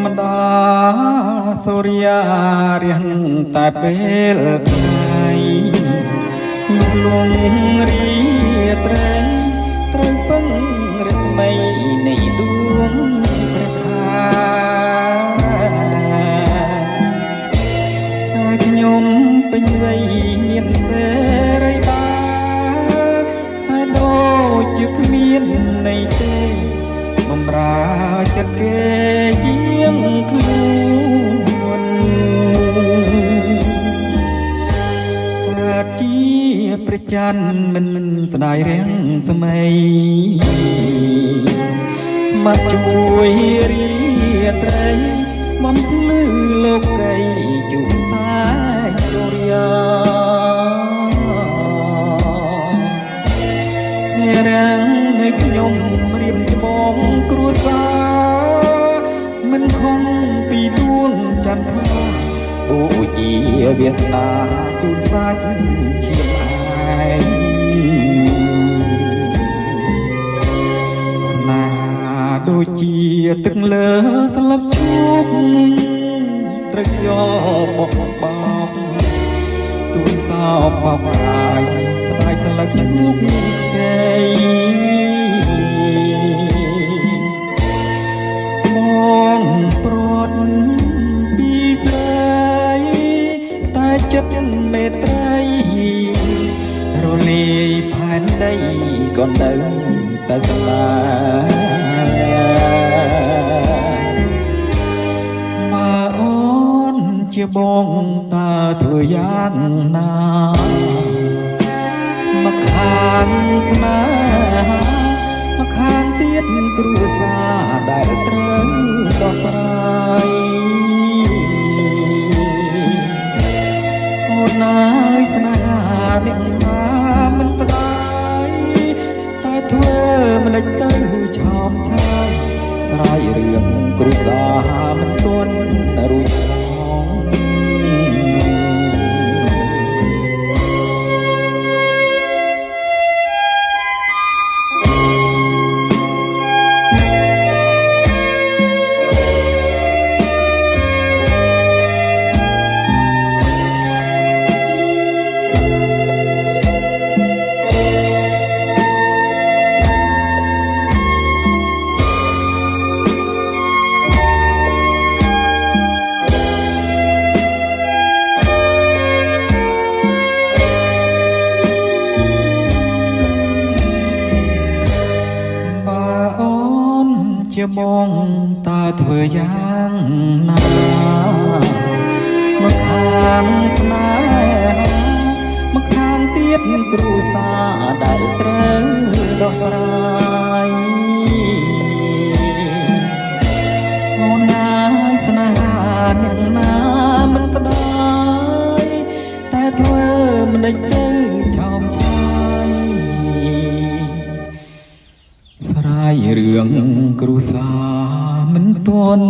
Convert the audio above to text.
ម្ដាសូរិយារៀនតែពេលថ្ងៃលងរីត្រីត្រូវពឹងរស្មីនៃដួងព្រះខាតែខ្ញុំពេញវ័យមានសេរីតែដូចជាគ្មានន័យទេបំរើចិត្តគេជាងខ្លួនកើតជាព្រះច័ន្ទមិនស្ដាយរាំងស្មីស្មាត់ជួយរីត្រីបំភ្លឺលោកីជុំសាយសូរិយារាំងនៃខ្ញុំរៀបច្បងគ្រួសារមិនខំពីដួងចន្ទថ្លាអូជាវាសនាជូនសាច់ឈាមឯងស្នេហ៍ដូចជាទឹកលើស្លឹកឈូកត្រូវយកបោកបោកទួនសោកបោកអាយស្ដាយស្លឹកឈូកខ្ចីបងព្រាត់ពីស្រីតែចិត្តមេត្រីរលាយផែនដីក៏នៅតែស្លាមកអូនជាបងតើធ្វើយ៉ាងណាមកខាងស្នេហាមកខាងទៀតគ្រួសារដែលត្រូវដោះស្រាយអូនអើយស្នេហាអ្នកណាមិនស្ដាយតែធ្វើមិនដេចទៅឆោមឆាយស្រាយរឿងគ្រួសារមិនទាន់រួចជាបងតើធ្វើយ៉ាងណាមកខាងស្នេហាមកខាងទៀតគ្រួសារដែលត្រូវដោះស្រាយអូនណាយស្នេហាអ្នកណាមិនស្ដាយតែធ្វើមិនដេចទៅឆោមឆាយស្រាយរឿងគ្រួសារមិនទាន់